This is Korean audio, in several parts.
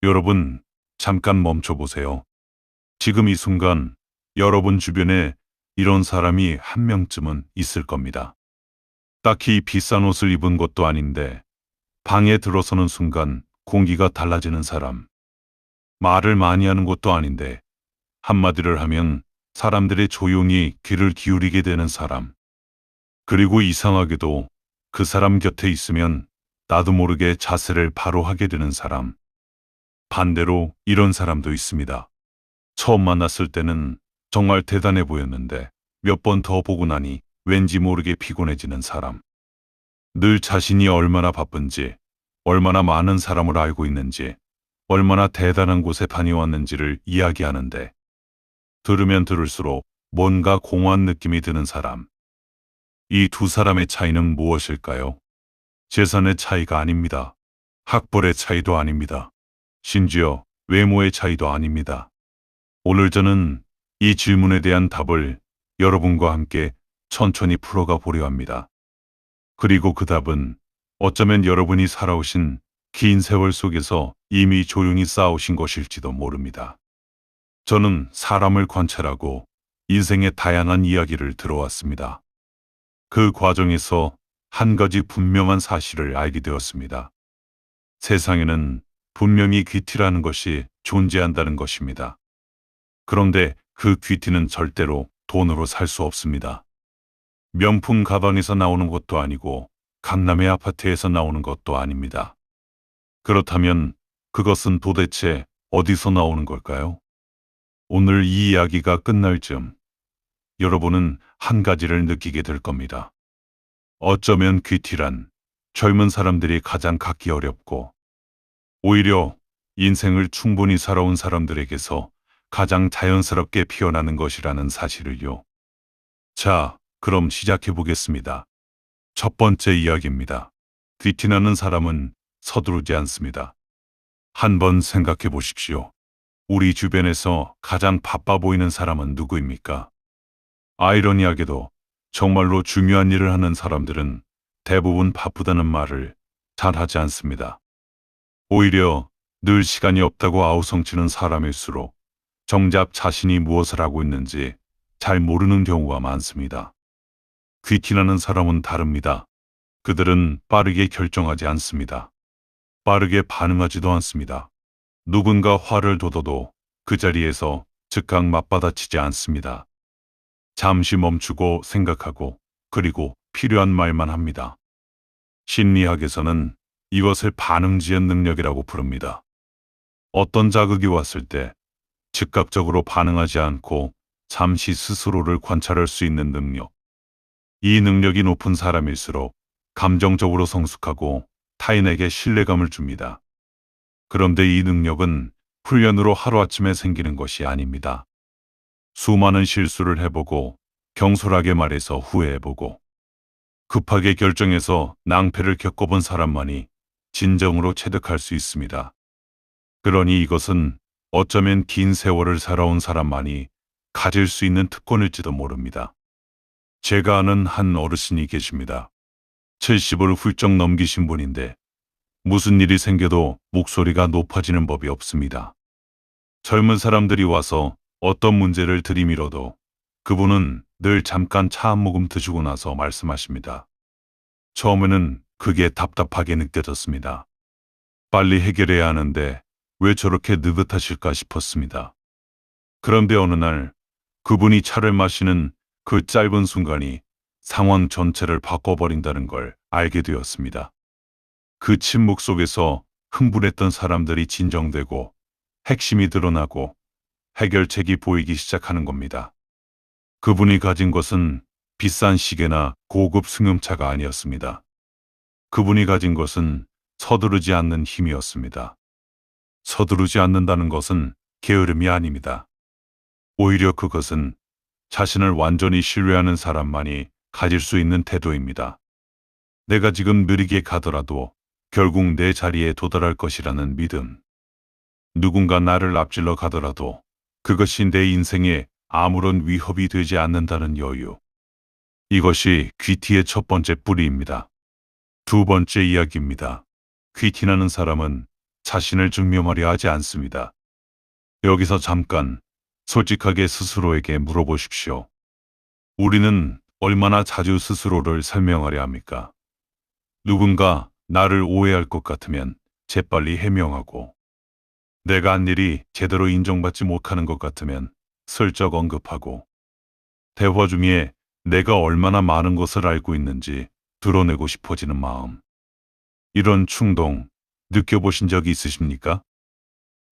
여러분, 잠깐 멈춰보세요. 지금 이 순간 여러분 주변에 이런 사람이 한 명쯤은 있을 겁니다. 딱히 비싼 옷을 입은 것도 아닌데 방에 들어서는 순간 공기가 달라지는 사람. 말을 많이 하는 것도 아닌데 한마디를 하면 사람들이 조용히 귀를 기울이게 되는 사람. 그리고 이상하게도 그 사람 곁에 있으면 나도 모르게 자세를 바로 하게 되는 사람. 반대로 이런 사람도 있습니다. 처음 만났을 때는 정말 대단해 보였는데 몇 번 더 보고 나니 왠지 모르게 피곤해지는 사람. 늘 자신이 얼마나 바쁜지, 얼마나 많은 사람을 알고 있는지, 얼마나 대단한 곳에 다녀왔는지를 이야기하는데 들으면 들을수록 뭔가 공허한 느낌이 드는 사람. 이 두 사람의 차이는 무엇일까요? 재산의 차이가 아닙니다. 학벌의 차이도 아닙니다. 심지어 외모의 차이도 아닙니다. 오늘 저는 이 질문에 대한 답을 여러분과 함께 천천히 풀어가 보려 합니다. 그리고 그 답은 어쩌면 여러분이 살아오신 긴 세월 속에서 이미 조용히 쌓아오신 것일지도 모릅니다. 저는 사람을 관찰하고 인생의 다양한 이야기를 들어왔습니다. 그 과정에서 한 가지 분명한 사실을 알게 되었습니다. 세상에는 분명히 귀티라는 것이 존재한다는 것입니다. 그런데 그 귀티는 절대로 돈으로 살 수 없습니다. 명품 가방에서 나오는 것도 아니고 강남의 아파트에서 나오는 것도 아닙니다. 그렇다면 그것은 도대체 어디서 나오는 걸까요? 오늘 이 이야기가 끝날 즈음 여러분은 한 가지를 느끼게 될 겁니다. 어쩌면 귀티란 젊은 사람들이 가장 갖기 어렵고 오히려 인생을 충분히 살아온 사람들에게서 가장 자연스럽게 피어나는 것이라는 사실을요. 자, 그럼 시작해 보겠습니다. 첫 번째 이야기입니다. 귀티나는 사람은 서두르지 않습니다. 한번 생각해 보십시오. 우리 주변에서 가장 바빠 보이는 사람은 누구입니까? 아이러니하게도 정말로 중요한 일을 하는 사람들은 대부분 바쁘다는 말을 잘 하지 않습니다. 오히려 늘 시간이 없다고 아우성치는 사람일수록 정작 자신이 무엇을 하고 있는지 잘 모르는 경우가 많습니다. 귀티나는 사람은 다릅니다. 그들은 빠르게 결정하지 않습니다. 빠르게 반응하지도 않습니다. 누군가 화를 돋워도 그 자리에서 즉각 맞받아치지 않습니다. 잠시 멈추고 생각하고 그리고 필요한 말만 합니다. 심리학에서는 이것을 반응지연 능력이라고 부릅니다. 어떤 자극이 왔을 때 즉각적으로 반응하지 않고 잠시 스스로를 관찰할 수 있는 능력. 이 능력이 높은 사람일수록 감정적으로 성숙하고 타인에게 신뢰감을 줍니다. 그런데 이 능력은 훈련으로 하루아침에 생기는 것이 아닙니다. 수많은 실수를 해보고 경솔하게 말해서 후회해보고 급하게 결정해서 낭패를 겪어본 사람만이 진정으로 체득할 수 있습니다. 그러니 이것은 어쩌면 긴 세월을 살아온 사람만이 가질 수 있는 특권일지도 모릅니다. 제가 아는 한 어르신이 계십니다. 70을 훌쩍 넘기신 분인데 무슨 일이 생겨도 목소리가 높아지는 법이 없습니다. 젊은 사람들이 와서 어떤 문제를 들이밀어도 그분은 늘 잠깐 차 한 모금 드시고 나서 말씀하십니다. 처음에는 그게 답답하게 느껴졌습니다. 빨리 해결해야 하는데 왜 저렇게 느긋하실까 싶었습니다. 그런데 어느 날 그분이 차를 마시는 그 짧은 순간이 상황 전체를 바꿔버린다는 걸 알게 되었습니다. 그 침묵 속에서 흥분했던 사람들이 진정되고 핵심이 드러나고 해결책이 보이기 시작하는 겁니다. 그분이 가진 것은 비싼 시계나 고급 승용차가 아니었습니다. 그분이 가진 것은 서두르지 않는 힘이었습니다. 서두르지 않는다는 것은 게으름이 아닙니다. 오히려 그것은 자신을 완전히 신뢰하는 사람만이 가질 수 있는 태도입니다. 내가 지금 느리게 가더라도 결국 내 자리에 도달할 것이라는 믿음. 누군가 나를 앞질러 가더라도 그것이 내 인생에 아무런 위협이 되지 않는다는 여유. 이것이 귀티의 첫 번째 뿌리입니다. 두 번째 이야기입니다. 귀티나는 사람은 자신을 증명하려 하지 않습니다. 여기서 잠깐 솔직하게 스스로에게 물어보십시오. 우리는 얼마나 자주 스스로를 설명하려 합니까? 누군가 나를 오해할 것 같으면 재빨리 해명하고, 내가 한 일이 제대로 인정받지 못하는 것 같으면 슬쩍 언급하고, 대화 중에 내가 얼마나 많은 것을 알고 있는지 드러내고 싶어지는 마음. 이런 충동 느껴보신 적이 있으십니까?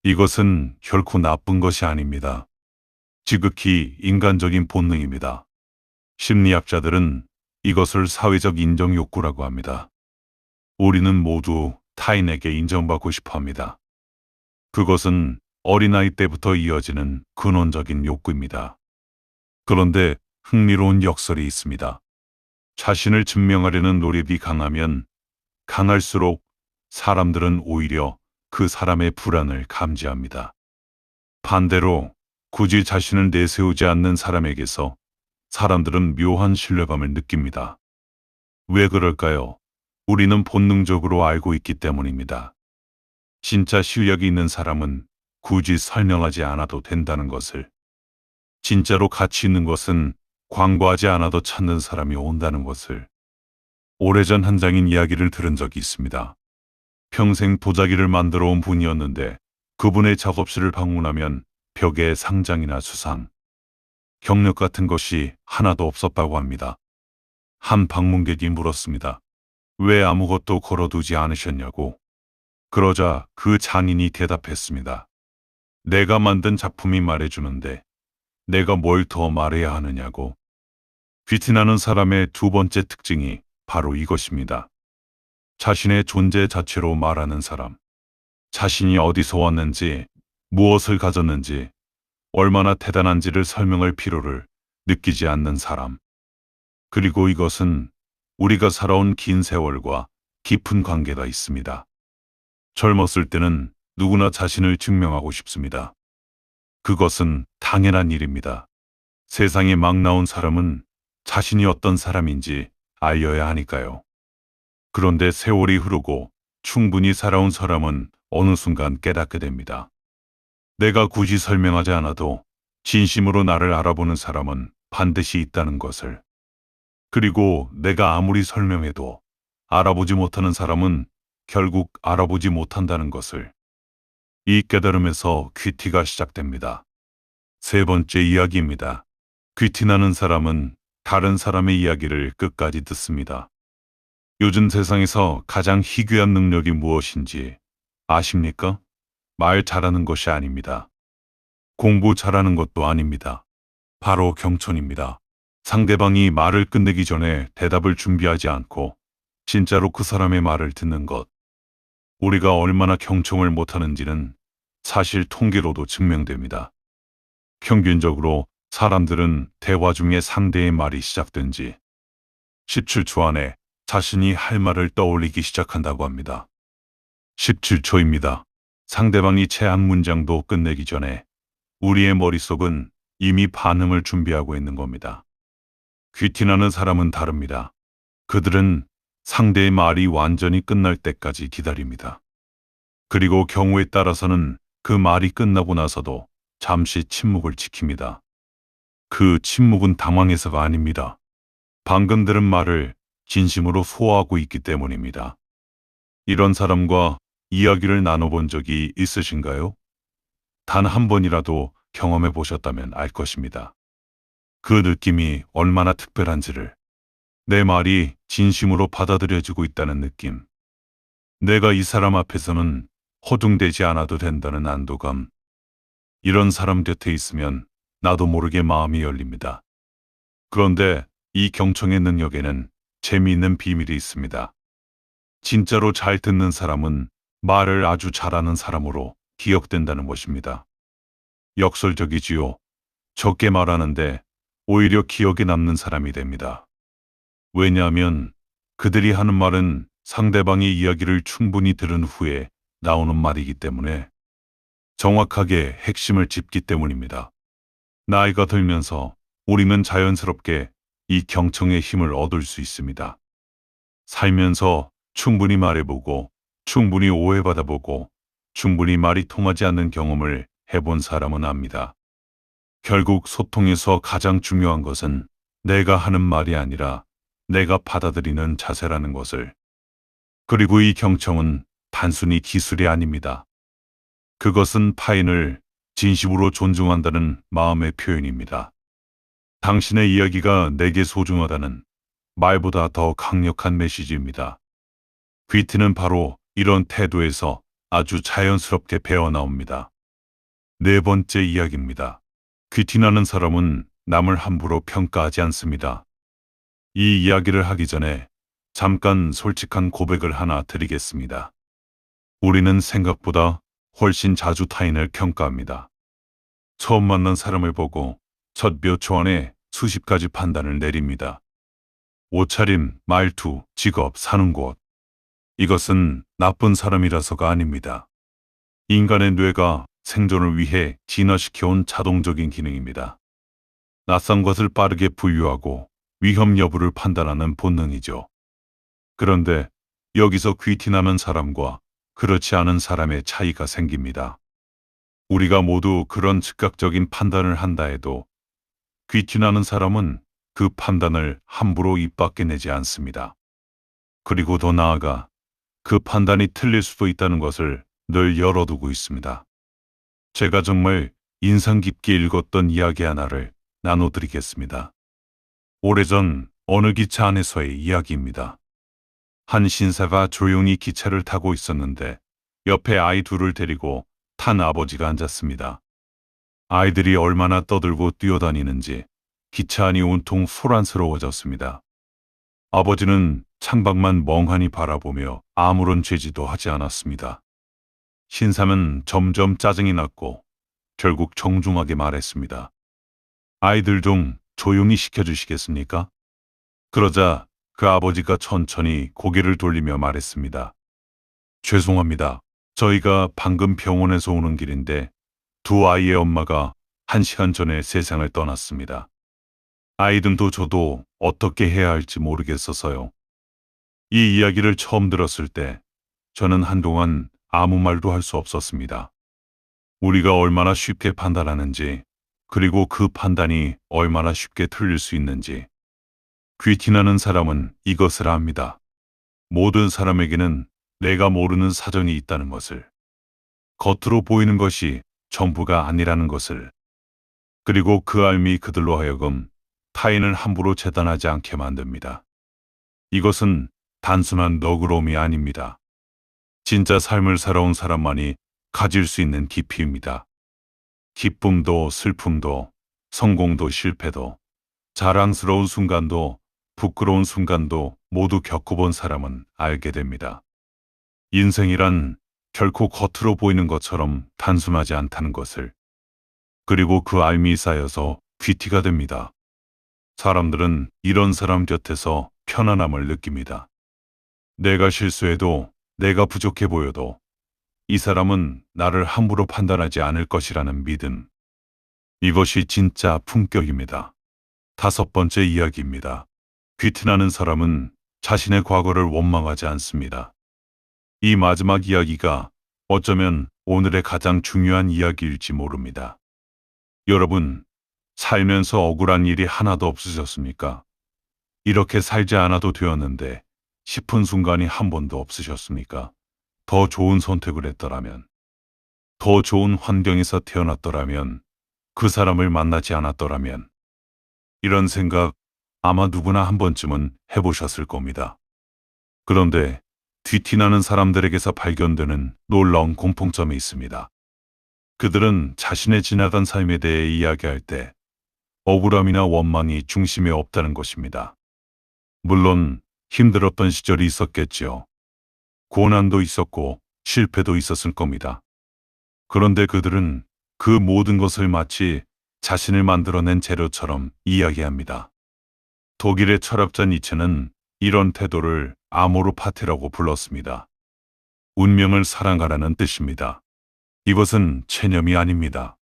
이것은 결코 나쁜 것이 아닙니다. 지극히 인간적인 본능입니다. 심리학자들은 이것을 사회적 인정 욕구라고 합니다. 우리는 모두 타인에게 인정받고 싶어 합니다. 그것은 어린아이 때부터 이어지는 근원적인 욕구입니다. 그런데 흥미로운 역설이 있습니다. 자신을 증명하려는 노력이 강하면 강할수록 사람들은 오히려 그 사람의 불안을 감지합니다. 반대로 굳이 자신을 내세우지 않는 사람에게서 사람들은 묘한 신뢰감을 느낍니다. 왜 그럴까요? 우리는 본능적으로 알고 있기 때문입니다. 진짜 실력이 있는 사람은 굳이 설명하지 않아도 된다는 것을. 진짜로 가치 있는 것은 광고하지 않아도 찾는 사람이 온다는 것을. 오래전 한 장인 이야기를 들은 적이 있습니다. 평생 도자기를 만들어 온 분이었는데 그분의 작업실을 방문하면 벽에 상장이나 수상, 경력 같은 것이 하나도 없었다고 합니다. 한 방문객이 물었습니다. 왜 아무것도 걸어두지 않으셨냐고. 그러자 그 장인이 대답했습니다. 내가 만든 작품이 말해주는데 내가 뭘 더 말해야 하느냐고. 귀티나는 사람의 두 번째 특징이 바로 이것입니다. 자신의 존재 자체로 말하는 사람. 자신이 어디서 왔는지, 무엇을 가졌는지, 얼마나 대단한지를 설명할 필요를 느끼지 않는 사람. 그리고 이것은 우리가 살아온 긴 세월과 깊은 관계가 있습니다. 젊었을 때는 누구나 자신을 증명하고 싶습니다. 그것은 당연한 일입니다. 세상에 막 나온 사람은 자신이 어떤 사람인지 알려야 하니까요. 그런데 세월이 흐르고 충분히 살아온 사람은 어느 순간 깨닫게 됩니다. 내가 굳이 설명하지 않아도 진심으로 나를 알아보는 사람은 반드시 있다는 것을. 그리고 내가 아무리 설명해도 알아보지 못하는 사람은 결국 알아보지 못한다는 것을. 이 깨달음에서 귀티가 시작됩니다. 세 번째 이야기입니다. 귀티나는 사람은 다른 사람의 이야기를 끝까지 듣습니다. 요즘 세상에서 가장 희귀한 능력이 무엇인지 아십니까? 말 잘하는 것이 아닙니다. 공부 잘하는 것도 아닙니다. 바로 경청입니다. 상대방이 말을 끝내기 전에 대답을 준비하지 않고 진짜로 그 사람의 말을 듣는 것. 우리가 얼마나 경청을 못하는지는 사실 통계로도 증명됩니다. 평균적으로 사람들은 대화 중에 상대의 말이 시작된 지 17초 안에 자신이 할 말을 떠올리기 시작한다고 합니다. 17초입니다. 상대방이 채 한 문장도 끝내기 전에 우리의 머릿속은 이미 반응을 준비하고 있는 겁니다. 귀티나는 사람은 다릅니다. 그들은 상대의 말이 완전히 끝날 때까지 기다립니다. 그리고 경우에 따라서는 그 말이 끝나고 나서도 잠시 침묵을 지킵니다. 그 침묵은 당황해서가 아닙니다. 방금 들은 말을 진심으로 소화하고 있기 때문입니다. 이런 사람과 이야기를 나눠본 적이 있으신가요? 단 한 번이라도 경험해 보셨다면 알 것입니다. 그 느낌이 얼마나 특별한지를. 내 말이 진심으로 받아들여지고 있다는 느낌. 내가 이 사람 앞에서는 허둥대지 않아도 된다는 안도감. 이런 사람 곁에 있으면 나도 모르게 마음이 열립니다. 그런데 이 경청의 능력에는 재미있는 비밀이 있습니다. 진짜로 잘 듣는 사람은 말을 아주 잘하는 사람으로 기억된다는 것입니다. 역설적이지요. 적게 말하는데 오히려 기억에 남는 사람이 됩니다. 왜냐하면 그들이 하는 말은 상대방의 이야기를 충분히 들은 후에 나오는 말이기 때문에, 정확하게 핵심을 짚기 때문입니다. 나이가 들면서 우리는 자연스럽게 이 경청의 힘을 얻을 수 있습니다. 살면서 충분히 말해보고 충분히 오해받아보고 충분히 말이 통하지 않는 경험을 해본 사람은 압니다. 결국 소통에서 가장 중요한 것은 내가 하는 말이 아니라 내가 받아들이는 자세라는 것을. 그리고 이 경청은 단순히 기술이 아닙니다. 그것은 타인을 진심으로 존중한다는 마음의 표현입니다. 당신의 이야기가 내게 소중하다는 말보다 더 강력한 메시지입니다. 귀티는 바로 이런 태도에서 아주 자연스럽게 배어나옵니다. 네 번째 이야기입니다. 귀티나는 사람은 남을 함부로 평가하지 않습니다. 이 이야기를 하기 전에 잠깐 솔직한 고백을 하나 드리겠습니다. 우리는 생각보다 훨씬 자주 타인을 평가합니다. 처음 만난 사람을 보고 첫 몇 초 안에 수십 가지 판단을 내립니다. 옷차림, 말투, 직업, 사는 곳. 이것은 나쁜 사람이라서가 아닙니다. 인간의 뇌가 생존을 위해 진화시켜온 자동적인 기능입니다. 낯선 것을 빠르게 분류하고 위험 여부를 판단하는 본능이죠. 그런데 여기서 귀티나는 사람과 그렇지 않은 사람의 차이가 생깁니다. 우리가 모두 그런 즉각적인 판단을 한다 해도 귀티나는 사람은 그 판단을 함부로 입 밖에 내지 않습니다. 그리고 더 나아가 그 판단이 틀릴 수도 있다는 것을 늘 열어두고 있습니다. 제가 정말 인상 깊게 읽었던 이야기 하나를 나눠드리겠습니다. 오래전 어느 기차 안에서의 이야기입니다. 한 신사가 조용히 기차를 타고 있었는데 옆에 아이 둘을 데리고 탄 아버지가 앉았습니다. 아이들이 얼마나 떠들고 뛰어다니는지 기차 안이 온통 소란스러워졌습니다. 아버지는 창밖만 멍하니 바라보며 아무런 죄지도 하지 않았습니다. 신사는 점점 짜증이 났고 결국 정중하게 말했습니다. 아이들 좀 조용히 시켜주시겠습니까? 그러자 그 아버지가 천천히 고개를 돌리며 말했습니다. 죄송합니다. 저희가 방금 병원에서 오는 길인데 두 아이의 엄마가 1시간 전에 세상을 떠났습니다. 아이들도 저도 어떻게 해야 할지 모르겠어서요. 이 이야기를 처음 들었을 때 저는 한동안 아무 말도 할 수 없었습니다. 우리가 얼마나 쉽게 판단하는지, 그리고 그 판단이 얼마나 쉽게 틀릴 수 있는지. 귀티나는 사람은 이것을 압니다. 모든 사람에게는 내가 모르는 사정이 있다는 것을. 겉으로 보이는 것이 전부가 아니라는 것을. 그리고 그 알미 그들로 하여금 타인을 함부로 재단하지 않게 만듭니다. 이것은 단순한 너그러움이 아닙니다. 진짜 삶을 살아온 사람만이 가질 수 있는 깊이입니다. 기쁨도 슬픔도 성공도 실패도 자랑스러운 순간도 부끄러운 순간도 모두 겪어본 사람은 알게 됩니다. 인생이란 결코 겉으로 보이는 것처럼 단순하지 않다는 것을. 그리고 그 알미 쌓여서 귀티가 됩니다. 사람들은 이런 사람 곁에서 편안함을 느낍니다. 내가 실수해도, 내가 부족해 보여도 이 사람은 나를 함부로 판단하지 않을 것이라는 믿음. 이것이 진짜 품격입니다. 다섯 번째 이야기입니다. 귀티나는 사람은 자신의 과거를 원망하지 않습니다. 이 마지막 이야기가 어쩌면 오늘의 가장 중요한 이야기일지 모릅니다. 여러분, 살면서 억울한 일이 하나도 없으셨습니까? 이렇게 살지 않아도 되었는데 싶은 순간이 한 번도 없으셨습니까? 더 좋은 선택을 했더라면, 더 좋은 환경에서 태어났더라면, 그 사람을 만나지 않았더라면. 이런 생각 아마 누구나 한 번쯤은 해보셨을 겁니다. 그런데 귀티나는 사람들에게서 발견되는 놀라운 공통점이 있습니다. 그들은 자신의 지나간 삶에 대해 이야기할 때 억울함이나 원망이 중심에 없다는 것입니다. 물론 힘들었던 시절이 있었겠지요. 고난도 있었고 실패도 있었을 겁니다. 그런데 그들은 그 모든 것을 마치 자신을 만들어낸 재료처럼 이야기합니다. 독일의 철학자 니체는 이런 태도를 아모르 파테라고 불렀습니다. 운명을 사랑하라는 뜻입니다. 이것은 체념이 아닙니다.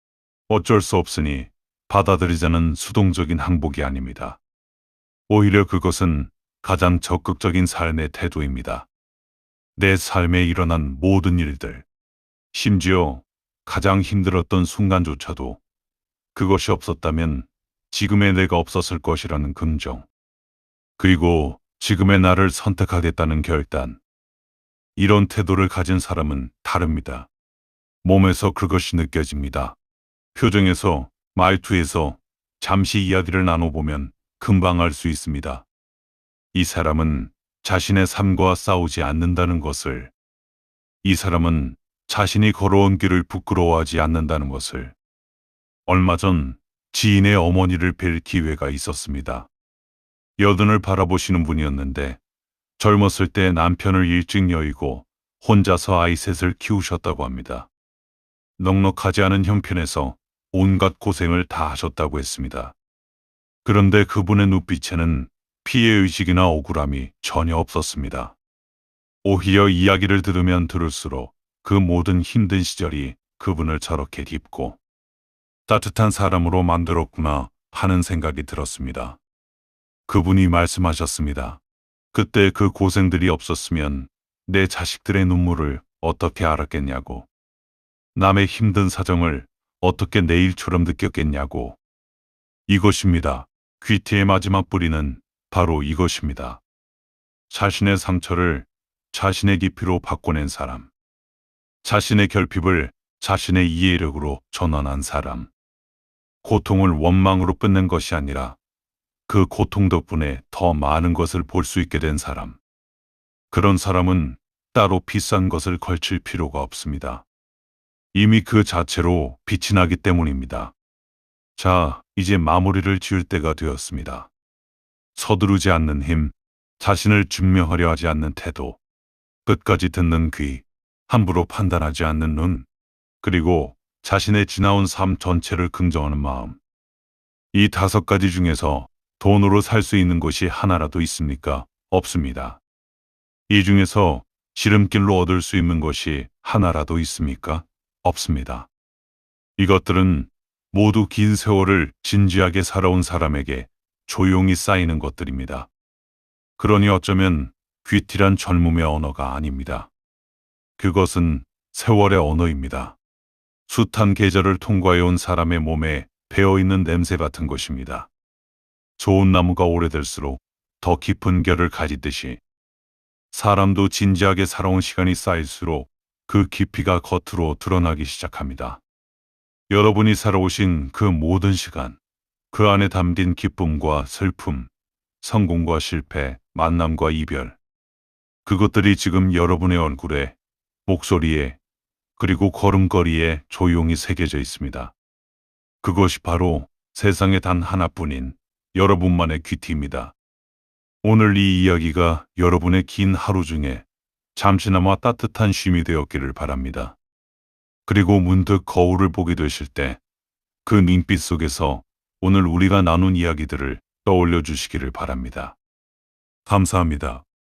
어쩔 수 없으니 받아들이자는 수동적인 항복이 아닙니다. 오히려 그것은 가장 적극적인 삶의 태도입니다. 내 삶에 일어난 모든 일들, 심지어 가장 힘들었던 순간조차도 그것이 없었다면 지금의 내가 없었을 것이라는 긍정. 그리고 지금의 나를 선택하겠다는 결단. 이런 태도를 가진 사람은 다릅니다. 몸에서 그것이 느껴집니다. 표정에서, 말투에서 잠시 이야기를 나눠보면 금방 알 수 있습니다. 이 사람은 자신의 삶과 싸우지 않는다는 것을, 이 사람은 자신이 걸어온 길을 부끄러워하지 않는다는 것을. 얼마 전 지인의 어머니를 뵐 기회가 있었습니다. 여든을 바라보시는 분이었는데 젊었을 때 남편을 일찍 여의고 혼자서 아이 셋을 키우셨다고 합니다. 넉넉하지 않은 형편에서 온갖 고생을 다 하셨다고 했습니다. 그런데 그분의 눈빛에는 피해의식이나 억울함이 전혀 없었습니다. 오히려 이야기를 들으면 들을수록 그 모든 힘든 시절이 그분을 저렇게 깊고 따뜻한 사람으로 만들었구나 하는 생각이 들었습니다. 그분이 말씀하셨습니다. 그때 그 고생들이 없었으면 내 자식들의 눈물을 어떻게 알았겠냐고. 남의 힘든 사정을 어떻게 내 일처럼 느꼈겠냐고. 이것입니다. 귀티의 마지막 뿌리는 바로 이것입니다. 자신의 상처를 자신의 깊이로 바꿔낸 사람. 자신의 결핍을 자신의 이해력으로 전환한 사람. 고통을 원망으로 끝낸 것이 아니라 그 고통 덕분에 더 많은 것을 볼 수 있게 된 사람. 그런 사람은 따로 비싼 것을 걸칠 필요가 없습니다. 이미 그 자체로 빛이 나기 때문입니다. 자, 이제 마무리를 지을 때가 되었습니다. 서두르지 않는 힘, 자신을 증명하려 하지 않는 태도, 끝까지 듣는 귀, 함부로 판단하지 않는 눈, 그리고 자신의 지나온 삶 전체를 긍정하는 마음. 이 5가지 중에서 돈으로 살 수 있는 것이 하나라도 있습니까? 없습니다. 이 중에서 지름길로 얻을 수 있는 것이 하나라도 있습니까? 없습니다. 이것들은 모두 긴 세월을 진지하게 살아온 사람에게 조용히 쌓이는 것들입니다. 그러니 어쩌면 귀티란 젊음의 언어가 아닙니다. 그것은 세월의 언어입니다. 숱한 계절을 통과해온 사람의 몸에 배어있는 냄새 같은 것입니다. 좋은 나무가 오래될수록 더 깊은 결을 가지듯이 사람도 진지하게 살아온 시간이 쌓일수록 그 깊이가 겉으로 드러나기 시작합니다. 여러분이 살아오신 그 모든 시간, 그 안에 담긴 기쁨과 슬픔, 성공과 실패, 만남과 이별, 그것들이 지금 여러분의 얼굴에, 목소리에, 그리고 걸음걸이에 조용히 새겨져 있습니다. 그것이 바로 세상에 단 하나뿐인 여러분만의 귀티입니다. 오늘 이 이야기가 여러분의 긴 하루 중에 잠시나마 따뜻한 쉼이 되었기를 바랍니다. 그리고 문득 거울을 보게 되실 때 그 눈빛 속에서 오늘 우리가 나눈 이야기들을 떠올려 주시기를 바랍니다. 감사합니다.